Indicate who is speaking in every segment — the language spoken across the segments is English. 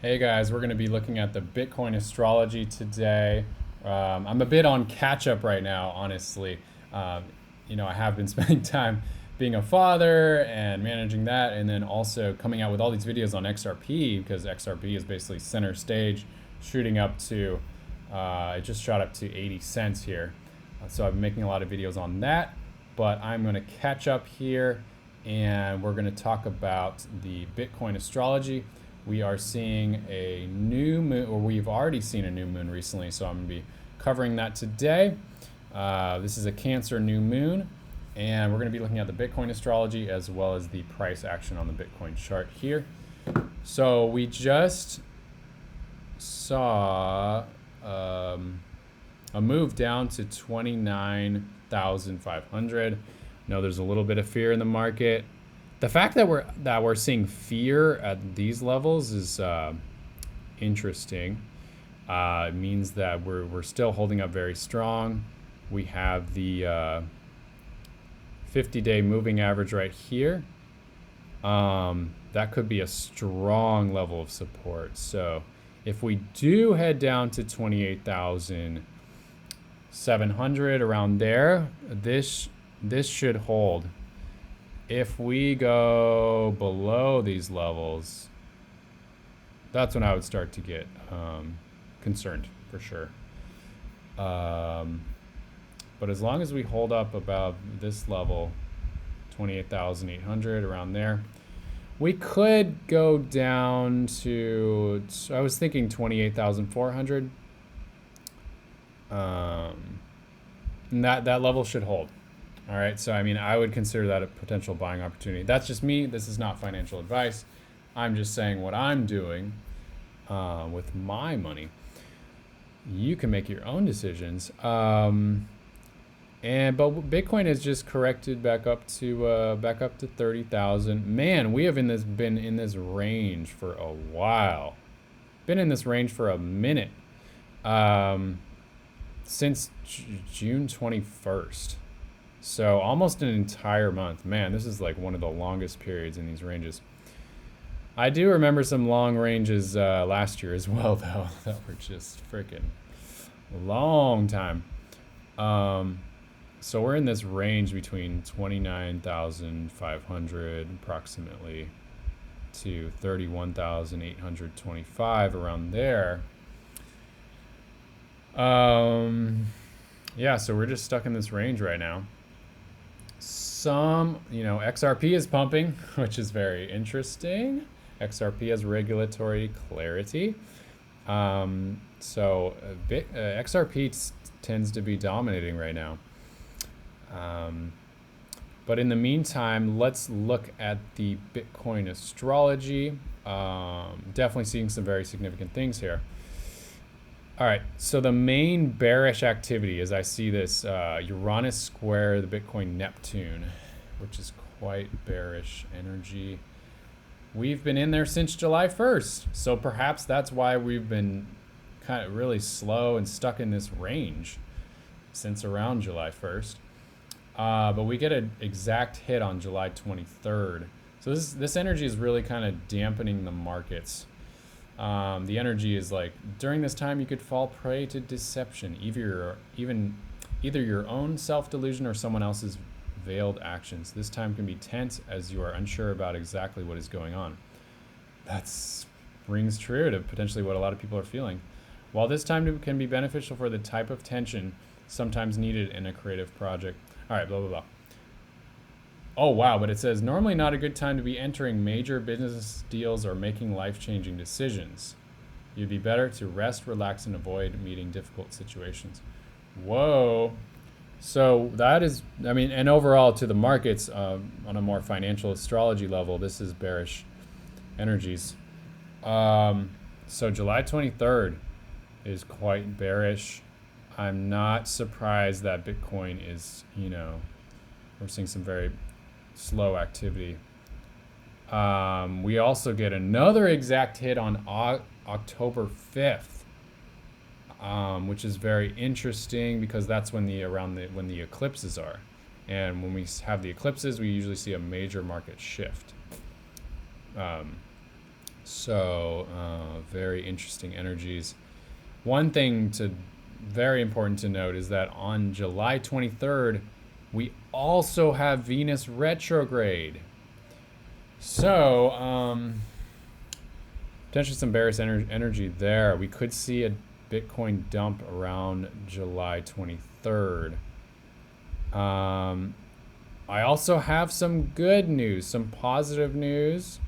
Speaker 1: Hey guys, we're going to be looking at the Bitcoin astrology today. I'm a bit on catch up right now, honestly. Um, I have been spending time being a father and managing that, and then also coming out with all these videos on XRP because XRP is basically center stage, shooting up to, it just shot up to 80 cents here. So I've been making a lot of videos on that, but I'm going to catch up here and we're going to talk about the Bitcoin astrology. We are seeing a new moon, or we've already seen a new moon recently, so I'm going to be covering that today. This is a Cancer new moon, and we're going to be looking at the Bitcoin astrology as well as the price action on the Bitcoin chart here. So we just saw a move down to 29,500. No, there's a little bit of fear in the market. The fact that we're seeing fear at these levels is interesting. It means that we're still holding up very strong. We have the 50-day moving average right here. That could be a strong level of support. So if we do head down to 28,700 around there, this should hold. If we go below these levels, that's when I would start to get concerned for sure. But as long as we hold up above this level, 28,800 around there, we could go down to, I was thinking 28,400. And that level should hold. All right, so I mean, I would consider that a potential buying opportunity. That's just me. This is not financial advice. I'm just saying what I'm doing with my money. You can make your own decisions. But Bitcoin has just corrected back up to 30,000. Man, we have been in this range for a while. Been in this range for a minute. Since June 21st. So almost an entire month. Man, this is like one of the longest periods in these ranges. I do remember some long ranges last year as well, though, that were just freaking long time. So we're in this range between 29,500 approximately to 31,825 around there. Yeah, so we're just stuck in this range right now. XRP is pumping, which is very interesting. XRP has regulatory clarity. XRP tends to be dominating right now. But in the meantime, let's look at the Bitcoin astrology. Definitely seeing some very significant things here. All right, so the main bearish activity as I see this, Uranus square the Bitcoin Neptune, which is quite bearish energy. We've been in there since July 1st, so perhaps that's why we've been kind of really slow and stuck in this range since around July 1st. But we get an exact hit on July 23rd. So this energy is really kind of dampening the markets. The energy is like, during this time you could fall prey to deception, either your own self-delusion or someone else's veiled actions. This time can be tense as you are unsure about exactly what is going on. That rings true to potentially what a lot of people are feeling. While this time can be beneficial for the type of tension sometimes needed in a creative project. All right, blah, blah, blah. Oh, wow, but it says, normally not a good time to be entering major business deals or making life-changing decisions. You'd be better to rest, relax, and avoid meeting difficult situations. Whoa. So that is, and overall to the markets, on a more financial astrology level, this is bearish energies. So July 23rd is quite bearish. I'm not surprised that Bitcoin is, we're seeing some very slow activity. We also get another exact hit on October 5th, which is very interesting because that's when when the eclipses are. And when we have the eclipses, we usually see a major market shift. So very interesting energies. One thing very important to note is that on July 23rd, we also have Venus retrograde. So potentially some bearish energy there. We could see a Bitcoin dump around July 23rd. I also have some good news, some positive news.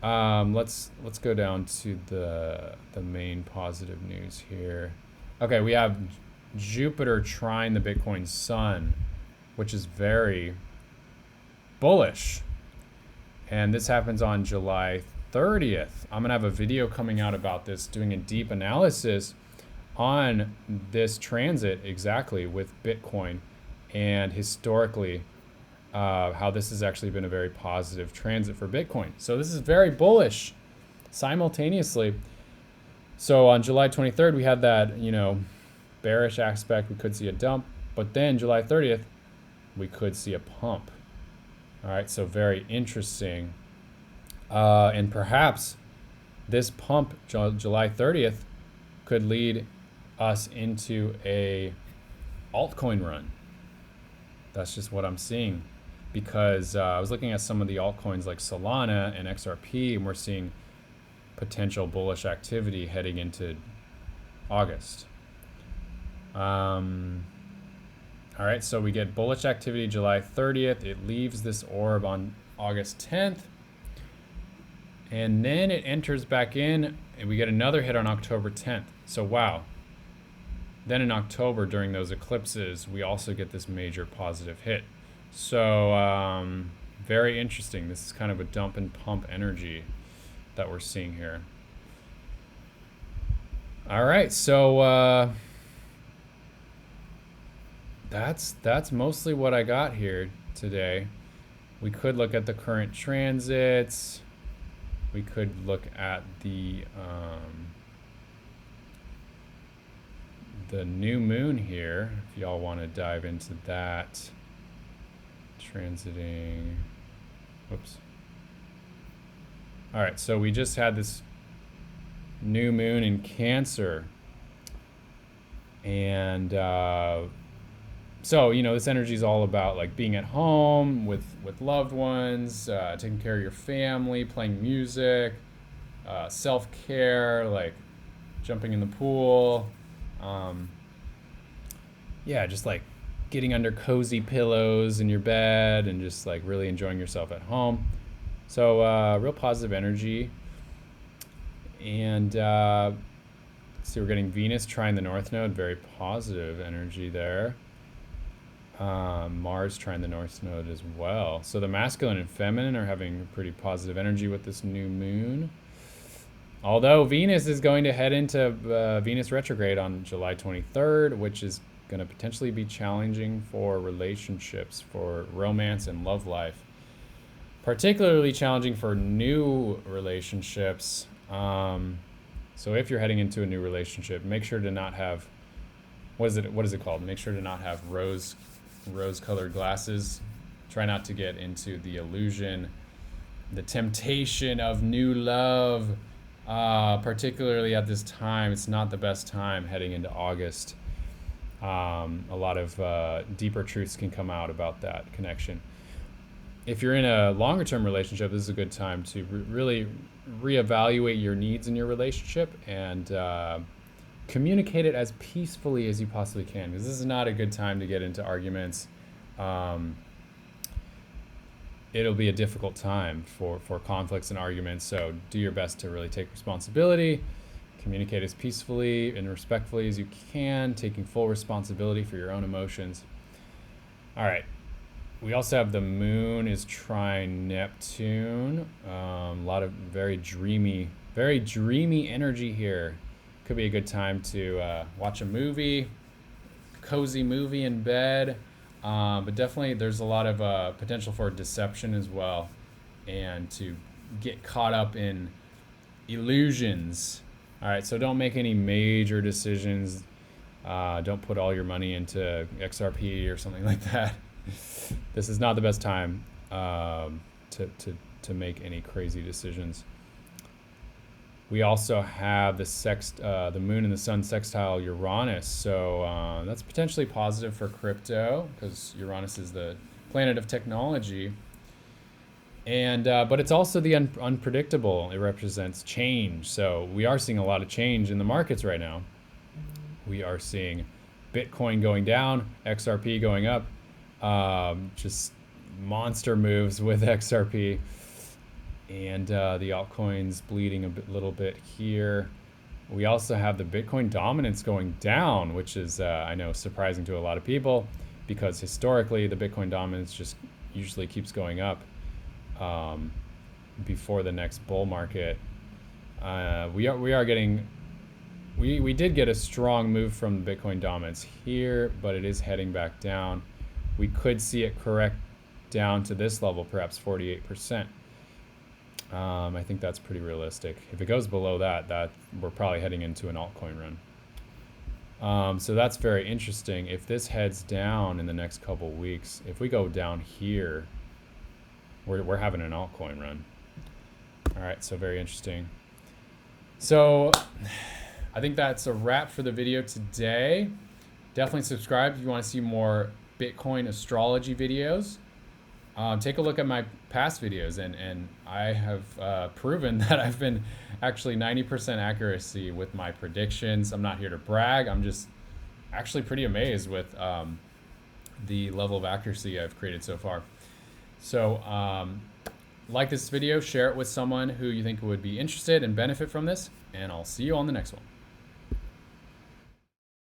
Speaker 1: Let's go down to the main positive news here. Okay, we have Jupiter trine the Bitcoin sun, which is very bullish. And this happens on July 30th. I'm gonna have a video coming out about this, doing a deep analysis on this transit exactly with Bitcoin and historically how this has actually been a very positive transit for Bitcoin. So this is very bullish simultaneously. So on July 23rd, we had that, bearish aspect. We could see a dump, but then July 30th, we could see a pump. All right, so very interesting. And perhaps this pump, July 30th, could lead us into a altcoin run. That's just what I'm seeing, because I was looking at some of the altcoins like Solana and XRP, and we're seeing potential bullish activity heading into August. All right, so we get bullish activity July 30th. It leaves this orb on August 10th. And then it enters back in, and we get another hit on October 10th. So wow. Then in October, during those eclipses, we also get this major positive hit. So very interesting. This is kind of a dump and pump energy that we're seeing here. All right, so that's mostly what I got here today. We could look at the current transits. We could look at the new moon here, if y'all want to dive into that. Transiting. Whoops. All right, so we just had this new moon in Cancer. And so, this energy is all about like being at home with loved ones, taking care of your family, playing music, self-care, like jumping in the pool. Just like getting under cozy pillows in your bed and just like really enjoying yourself at home. So real positive energy. And see, we're getting Venus trine the North Node, very positive energy there. Mars trine the North Node as well. So the masculine and feminine are having pretty positive energy with this new moon. Although Venus is going to head into Venus retrograde on July 23rd, which is going to potentially be challenging for relationships, for romance and love life. Particularly challenging for new relationships. So if you're heading into a new relationship, make sure to not have, what is it called? Make sure to not have rose-colored glasses. Try not to get into the illusion, the temptation of new love. Particularly at this time, it's not the best time heading into August. A lot of deeper truths can come out about that connection. If you're in a longer term relationship, this is a good time to really reevaluate your needs in your relationship and communicate it as peacefully as you possibly can, because this is not a good time to get into arguments. It'll be a difficult time for conflicts and arguments, so do your best to really take responsibility, communicate as peacefully and respectfully as you can, taking full responsibility for your own emotions. All right. We also have the moon is trine Neptune. A lot of very dreamy energy here. Could be a good time to watch a movie, cozy movie in bed. But definitely there's a lot of potential for deception as well, and to get caught up in illusions. All right, so don't make any major decisions. Don't put all your money into XRP or something like that. This is not the best time to make any crazy decisions. We also have the moon and the sun sextile Uranus. So that's potentially positive for crypto because Uranus is the planet of technology. And but it's also the unpredictable. It represents change. So we are seeing a lot of change in the markets right now. We are seeing Bitcoin going down, XRP going up, just monster moves with XRP, and the altcoins bleeding a little bit here. We also have the Bitcoin dominance going down, which is, I know, surprising to a lot of people because historically the Bitcoin dominance just usually keeps going up before the next bull market. We did get a strong move from the Bitcoin dominance here, but it is heading back down. We could see it correct down to this level, perhaps 48%. I think that's pretty realistic. If it goes below that we're probably heading into an altcoin run. So that's very interesting. If this heads down in the next couple weeks, if we go down here, we're having an altcoin run. All right, so very interesting. So I think that's a wrap for the video today. Definitely subscribe if you want to see more Bitcoin astrology videos. Take a look at my past videos, and I have proven that I've been actually 90% accuracy with my predictions. I'm not here to brag. I'm just actually pretty amazed with the level of accuracy I've created so far. So like this video, share it with someone who you think would be interested and benefit from this, and I'll see you on the next one.